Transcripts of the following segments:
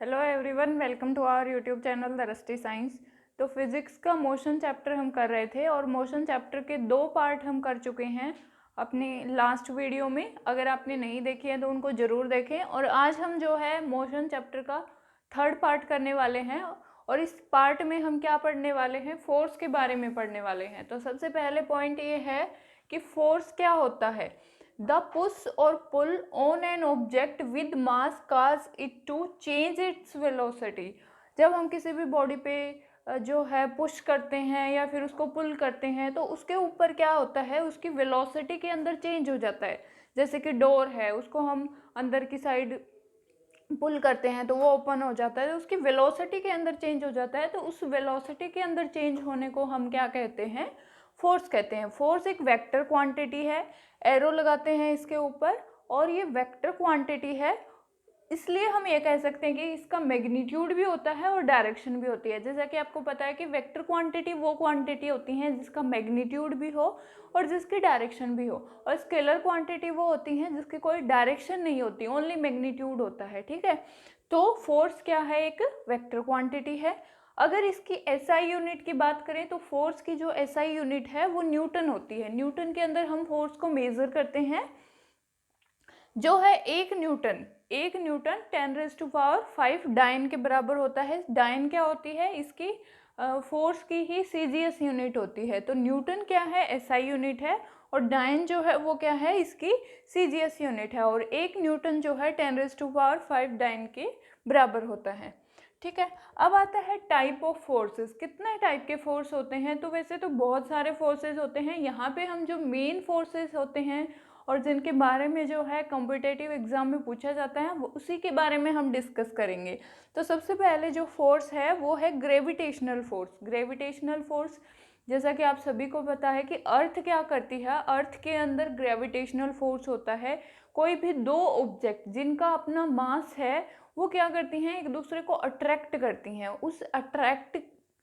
Hello everyone, welcome to our YouTube channel Drishti science. तो physics का motion chapter हम कर रहे थे और मोशन चैप्टर के 2 पार्ट हम कर चुके हैं अपनी लास्ट वीडियो में। अगर आपने नहीं देखे हैं तो उनको ज़रूर देखें। और आज हम जो है मोशन चैप्टर का 3rd पार्ट करने वाले हैं और इस पार्ट में हम क्या पढ़ने वाले हैं, फोर्स के बारे में पढ़ने वाले हैं। तो सबसे पहले पॉइंट ये है कि फोर्स क्या होता है। द पुश और pull on an object with mass cause it to change its velocity. जब हम किसी भी बॉडी पे जो है पुश करते हैं या फिर उसको पुल करते हैं तो उसके ऊपर क्या होता है, उसकी वेलोसिटी के अंदर चेंज हो जाता है। जैसे कि डोर है, उसको हम अंदर की साइड पुल करते हैं तो वो ओपन हो जाता है, तो उसकी वेलोसिटी के अंदर चेंज हो जाता है। तो उस वेलोसिटी के अंदर चेंज होने को हम क्या कहते हैं, फोर्स कहते हैं। फोर्स एक वेक्टर क्वांटिटी है, एरो लगाते हैं इसके ऊपर, और ये वेक्टर क्वांटिटी है, इसलिए हम ये कह सकते हैं कि इसका मैग्नीट्यूड भी होता है और डायरेक्शन भी होती है। जैसा कि आपको पता है कि वेक्टर क्वांटिटी वो क्वांटिटी होती हैं जिसका मैग्नीट्यूड भी हो और जिसकी डायरेक्शन भी हो, और स्केलर क्वांटिटी वो होती हैं जिसकी कोई डायरेक्शन नहीं होती, ओनली मैग्नीट्यूड होता है। ठीक है, तो फोर्स क्या है, एक वेक्टर क्वांटिटी है। अगर इसकी एसआई यूनिट की बात करें तो फोर्स की जो एसआई यूनिट है वो न्यूटन होती है। न्यूटन के अंदर हम फोर्स को मेजर करते हैं, जो है 1 न्यूटन 10⁵ डाइन के बराबर होता है। डाइन क्या होती है, इसकी फोर्स की ही सीजीएस यूनिट होती है। तो न्यूटन क्या है, एसआई यूनिट है, और डाइन जो है वो क्या है, इसकी सीजीएस यूनिट है। और 1 न्यूटन जो है 10⁵ डाइन के बराबर होता है। ठीक है, अब आता है टाइप ऑफ फोर्सेस। कितने टाइप के फोर्स होते हैं, तो वैसे तो बहुत सारे फोर्सेस होते हैं। यहाँ पे हम जो मेन फोर्सेस होते हैं और जिनके बारे में जो है कॉम्पिटेटिव एग्जाम में पूछा जाता है, वो उसी के बारे में हम डिस्कस करेंगे। तो सबसे पहले जो फोर्स है वो है ग्रेविटेशनल फोर्स। ग्रेविटेशनल फोर्स, जैसा कि आप सभी को पता है कि अर्थ क्या करती है, अर्थ के अंदर ग्रेविटेशनल फोर्स होता है। कोई भी 2 ऑब्जेक्ट जिनका अपना मास है वो क्या करती हैं, एक दूसरे को अट्रैक्ट करती हैं। उस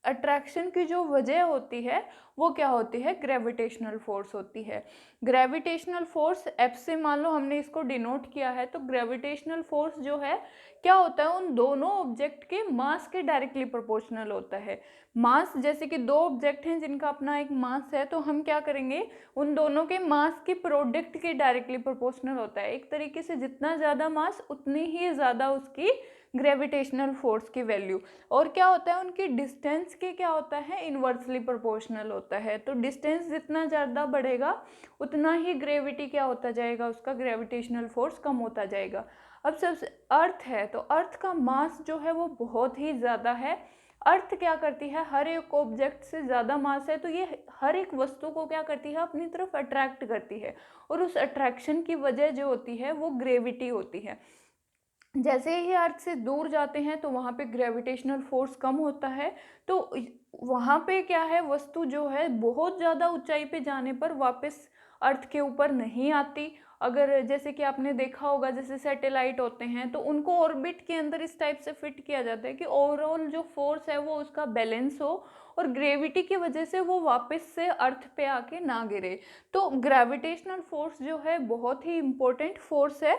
अट्रैक्शन की जो वजह होती है वो क्या होती है, ग्रेविटेशनल फोर्स होती है। ग्रेविटेशनल फोर्स एफ से मान लो हमने इसको डिनोट किया है, तो ग्रेविटेशनल फोर्स जो है क्या होता है, उन दोनों ऑब्जेक्ट के मास के डायरेक्टली प्रोपोर्शनल होता है। मास, जैसे कि 2 ऑब्जेक्ट हैं जिनका अपना एक मास है, तो हम क्या करेंगे, उन दोनों के मास के प्रोडक्ट के डायरेक्टली प्रोपोर्शनल होता है। एक तरीके से जितना ज़्यादा मास उतनी ही ज़्यादा उसकी ग्रेविटेशनल फोर्स की वैल्यू। और क्या होता है, उनकी डिस्टेंस के क्या होता है, इन्वर्सली प्रोपोर्शनल होता है। तो डिस्टेंस जितना ज़्यादा बढ़ेगा उतना ही ग्रेविटी क्या होता जाएगा, उसका ग्रेविटेशनल फोर्स कम होता जाएगा। अब सबसे अर्थ है, तो अर्थ का मास जो है वो बहुत ही ज़्यादा है। अर्थ क्या करती है, हर एक ऑब्जेक्ट से ज़्यादा मास है तो ये हर एक वस्तु को क्या करती है, अपनी तरफ अट्रैक्ट करती है, और उस अट्रैक्शन की वजह जो होती है वो ग्रेविटी होती है। जैसे ही अर्थ से दूर जाते हैं तो वहाँ पे ग्रेविटेशनल फोर्स कम होता है। तो वहाँ पे क्या है, वस्तु जो है बहुत ज़्यादा ऊंचाई पे जाने पर वापस अर्थ के ऊपर नहीं आती। अगर जैसे कि आपने देखा होगा, जैसे सैटेलाइट होते हैं तो उनको ऑर्बिट के अंदर इस टाइप से फिट किया जाता है कि ओवरऑल जो फोर्स है वो उसका बैलेंस हो और ग्रेविटी की वजह से वो वापस से अर्थ पे आके ना गिरे। तो ग्रेविटेशनल फोर्स जो है बहुत ही इम्पोर्टेंट फोर्स है।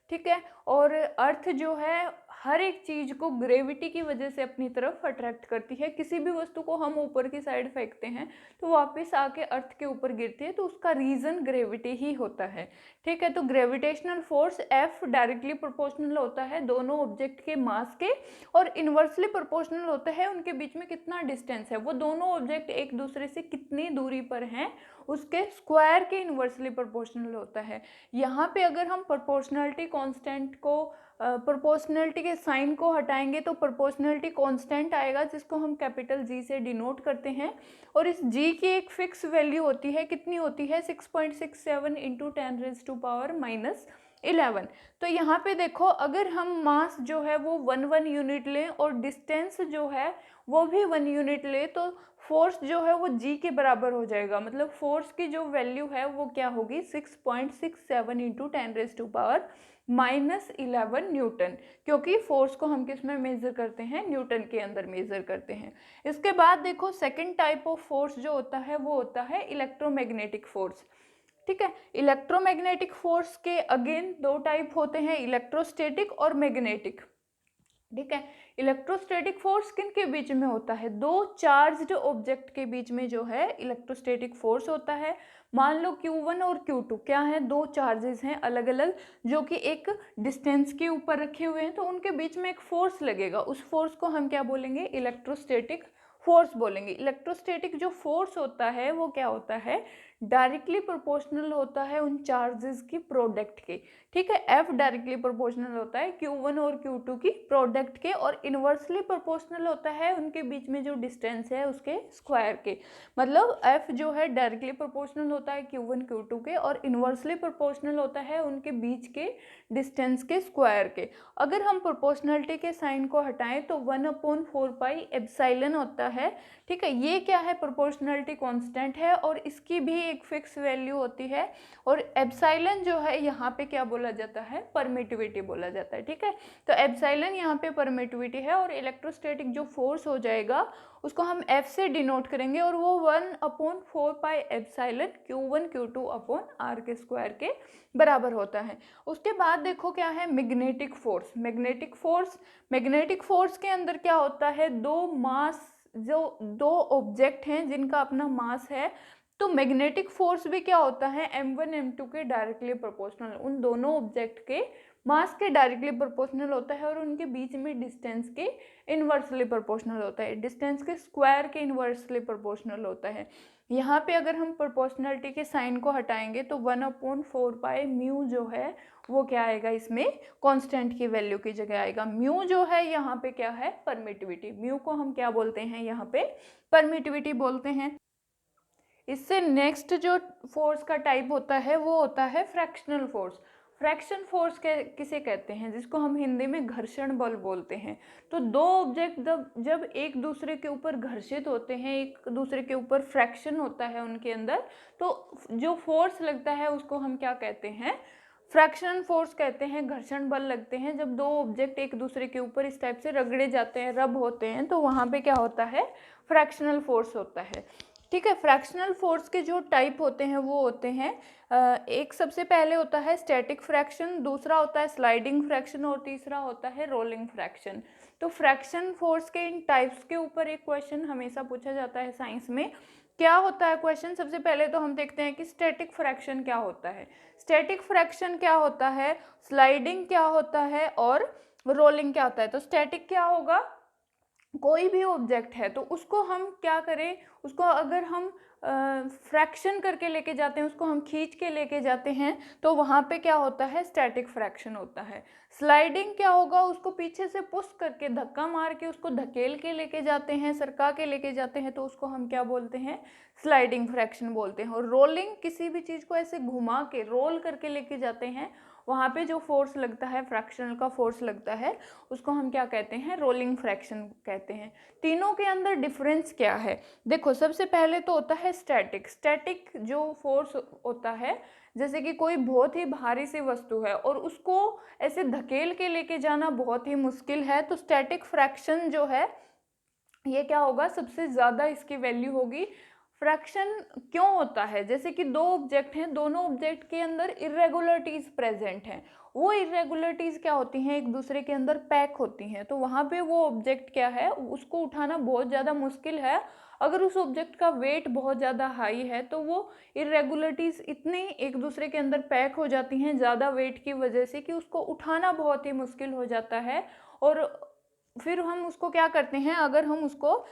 ठीक है, और अर्थ जो है हर एक चीज को ग्रेविटी की वजह से अपनी तरफ अट्रैक्ट करती है। किसी भी वस्तु को हम ऊपर की साइड फेंकते हैं तो वापस आके अर्थ के ऊपर गिरती है, तो उसका रीजन ग्रेविटी ही होता है। ठीक है, तो gravitational force F directly proportional होता है दोनों ऑब्जेक्ट के मास के, और इन्वर्सली प्रोपोर्शनल होता है उनके बीच में कितना डिस्टेंस है, वो दोनों ऑब्जेक्ट एक दूसरे से कितनी दूरी पर हैं उसके स्क्वायर के इन्वर्सली प्रोपोर्शनल होता है। यहाँ पे अगर हम प्रोपोर्शनलिटी कांस्टेंट को, प्रोपोर्शनलिटी के साइन को हटाएंगे तो प्रोपोर्शनलिटी कांस्टेंट आएगा, जिसको हम कैपिटल जी से डिनोट करते हैं। और इस जी की एक फिक्स वैल्यू होती है, कितनी होती है, 6.67 इंटू 10⁻⁻11। तो यहाँ पे देखो, अगर हम मास जो है वो 1 यूनिट लें और डिस्टेंस जो है वो भी 1 यूनिट ले, तो फोर्स जो है वो जी के बराबर हो जाएगा। मतलब फोर्स की जो वैल्यू है वो क्या होगी, 6.67 इंटू 10⁻⁻11 न्यूटन, क्योंकि फोर्स को हम किस में मेजर करते हैं, न्यूटन के अंदर मेजर करते हैं। इसके बाद देखो, सेकंड टाइप ऑफ फोर्स जो होता है वो होता है इलेक्ट्रोमैग्नेटिक फोर्स। ठीक है, इलेक्ट्रोमैग्नेटिक फोर्स के अगेन 2 टाइप होते हैं, इलेक्ट्रोस्टैटिक और मैग्नेटिक। ठीक है। इलेक्ट्रोस्टैटिक फोर्स किन के बीच में होता है? दो चार्ज्ड ऑब्जेक्ट के बीच में जो है इलेक्ट्रोस्टैटिक फोर्स होता है। मान लो Q1 और Q2 क्या है, दो चार्जेस हैं अलग अलग, जो कि एक डिस्टेंस के ऊपर रखे हुए हैं, तो उनके बीच में एक फोर्स लगेगा। उस फोर्स को हम क्या बोलेंगे? इलेक्ट्रोस्टैटिक फोर्स बोलेंगे। इलेक्ट्रोस्टैटिक जो फोर्स होता है वो क्या होता है? डायरेक्टली प्रोपोर्शनल होता है उन चार्जेस की प्रोडक्ट के। ठीक है, F डायरेक्टली प्रोपोर्शनल होता है Q1 और Q2 की प्रोडक्ट के, और इनवर्सली प्रोपोर्शनल होता है उनके बीच में जो डिस्टेंस है उसके स्क्वायर के। मतलब F जो है डायरेक्टली प्रोपोर्शनल होता है Q1 Q2 के, और इनवर्सली प्रोपोर्शनल होता है उनके बीच के डिस्टेंस के स्क्वायर के। अगर हम प्रोपोर्शनलिटी के साइन को हटाएं तो 1/4 पाई एप्सिलॉन होता है। ठीक है, ये क्या है? प्रोपोर्शनलिटी कांस्टेंट है और इसकी भी एक फिक्स वैल्यू होती है। और एप्सिलॉन जो है यहाँ पे क्या बोला जाता है? परमिटिविटी बोला जाता है। ठीक है, तो एप्सिलॉन यहाँ पे परमिटिविटी है, और इलेक्ट्रोस्टैटिक जो फोर्स हो जाएगा उसको हम F से डिनोट करेंगे, और वो 1/4 pi epsilon Q1 Q2 upon R के स्क्वायर के बराबर होता है। उसके बाद देखो क्या है? Magnetic force. मैग्नेटिक फोर्स के अंदर क्या होता है? दो ऑब्जेक्ट हैं जिनका अपना मास है, तो मैग्नेटिक फोर्स भी क्या होता है? M1 M2 के डायरेक्टली प्रोपोर्शनल, उन दोनों ऑब्जेक्ट के मास के डायरेक्टली प्रोपोर्शनल होता है, और उनके बीच में डिस्टेंस के इनवर्सली प्रोपोर्शनल होता है, डिस्टेंस के स्क्वायर के इनवर्सली प्रोपोर्शनल होता है। यहाँ पे अगर हम प्रोपोर्शनलिटी के साइन को हटाएंगे तो 1/4 पाई म्यू जो है वो क्या आएगा? इसमें कांस्टेंट की वैल्यू की जगह आएगा। म्यू जो है यहाँ पे क्या है? परमिटिविटी। म्यू को हम क्या बोलते हैं? यहाँ पे परमिटिविटी बोलते हैं। इससे नेक्स्ट जो फोर्स का टाइप होता है वो होता है फ्रैक्शनल फोर्स। फ्रैक्शन फोर्स किसे कहते हैं? जिसको हम हिंदी में घर्षण बल बोलते हैं। तो दो ऑब्जेक्ट जब एक दूसरे के ऊपर घर्षित होते हैं, एक दूसरे के ऊपर फ्रैक्शन होता है उनके अंदर, तो जो फोर्स लगता है उसको हम क्या कहते हैं? फ्रैक्शन फोर्स कहते हैं। घर्षण बल लगते हैं जब दो ऑब्जेक्ट एक दूसरे के ऊपर इस टाइप से रगड़े जाते हैं, रब होते हैं, तो वहाँ पे क्या होता है? फ्रैक्शनल फोर्स होता है। ठीक है, फ्रैक्शनल फोर्स के जो टाइप होते हैं वो होते हैं, एक सबसे पहले होता है स्टैटिक फ्रैक्शन, दूसरा होता है स्लाइडिंग फ्रैक्शन, और तीसरा होता है रोलिंग फ्रैक्शन। तो फ्रैक्शन फोर्स के इन टाइप्स के ऊपर एक क्वेश्चन हमेशा पूछा जाता है साइंस में। क्या होता है क्वेश्चन? सबसे पहले तो हम देखते हैं कि स्टैटिक फ्रैक्शन क्या होता है। स्टैटिक फ्रैक्शन क्या होता है, स्लाइडिंग क्या होता है, और रोलिंग क्या होता है। तो स्टैटिक क्या होगा? कोई भी ऑब्जेक्ट है तो उसको हम क्या करें? उसको अगर हम फ्रैक्शन करके लेके जाते हैं, उसको हम खींच के लेके जाते हैं, तो वहाँ पे क्या होता है? स्टैटिक फ्रैक्शन होता है। स्लाइडिंग क्या होगा? उसको पीछे से पुश करके, धक्का मार के उसको धकेल के लेके जाते हैं, सरका के लेके जाते हैं, तो उसको हम क्या बोलते हैं? स्लाइडिंग फ्रैक्शन बोलते हैं। और रोलिंग, किसी भी चीज़ को ऐसे घुमा के रोल करके लेके जाते हैं, वहाँ पे जो फोर्स लगता है, फ्रैक्शनल का फोर्स लगता है, उसको हम क्या कहते हैं? रोलिंग फ्रैक्शन कहते हैं। तीनों के अंदर डिफरेंस क्या है? देखो, सबसे पहले तो होता है स्टैटिक जो फोर्स होता है, जैसे कि कोई बहुत ही भारी सी वस्तु है और उसको ऐसे धकेल के लेके जाना बहुत ही मुश्किल है, तो स्टैटिक फ्रैक्शन जो है ये क्या होगा? सबसे ज़्यादा इसकी वैल्यू होगी। फ्रैक्शन क्यों होता है? जैसे कि दो ऑब्जेक्ट हैं, दोनों ऑब्जेक्ट के अंदर इरेगुलरिटीज प्रेजेंट हैं। वो इरेगुलरिटीज क्या होती हैं? एक दूसरे के अंदर पैक होती हैं, तो वहाँ पे वो ऑब्जेक्ट क्या है? उसको उठाना बहुत ज़्यादा मुश्किल है। अगर उस ऑब्जेक्ट का वेट बहुत ज़्यादा हाई है तो वो इरेगुलरिटीज इतनी एक दूसरे के अंदर पैक हो जाती हैं ज़्यादा वेट की वजह से, कि उसको उठाना बहुत ही मुश्किल हो जाता है। और फिर हम उसको क्या करते हैं? अगर हम उसको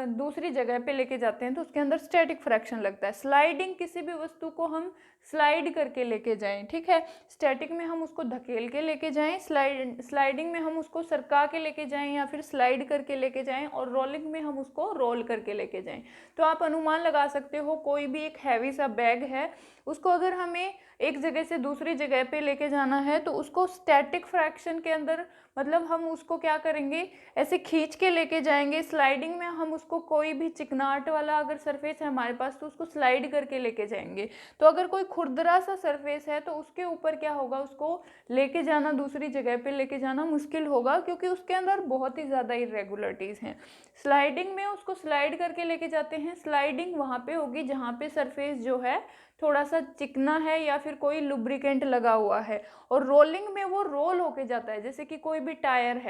दूसरी जगह पे लेके जाते हैं तो उसके अंदर स्टैटिक फ्रैक्शन लगता है। स्लाइडिंग, किसी भी वस्तु को हम स्लाइड करके लेके जाएं, ठीक है। स्टैटिक में हम उसको धकेल के लेके जाएं, स्लाइडिंग में हम उसको सरका के लेके जाएं या फिर स्लाइड करके लेके जाएं, और रोलिंग में हम उसको रोल करके लेके जाएं। तो आप अनुमान लगा सकते हो, कोई भी एक हैवी सा बैग है, उसको अगर हमें एक जगह से दूसरी जगह पे लेके जाना है तो उसको स्टैटिक फ्रैक्शन के अंदर, मतलब हम उसको क्या करेंगे? ऐसे खींच के लेके जाएंगे। स्लाइडिंग में हम उसको, कोई भी चिकनाट वाला अगर सरफेस है हमारे पास तो उसको स्लाइड करके लेके जाएंगे। तो अगर कोई खुरदरा सा सरफेस है तो उसके ऊपर क्या होगा? उसको लेके जाना, दूसरी जगह पे लेके जाना मुश्किल होगा, क्योंकि उसके अंदर बहुत ही ज़्यादा इरेगुलरिटीज़ हैं। स्लाइडिंग में उसको स्लाइड करके लेके जाते हैं। स्लाइडिंग वहाँ पे होगी जहाँ पे सरफेस जो है थोड़ा सा चिकना है या फिर कोई लुब्रिकेंट लगा हुआ है। और रोलिंग में वो रोल होके जाता है, जैसे कि कोई भी टायर है,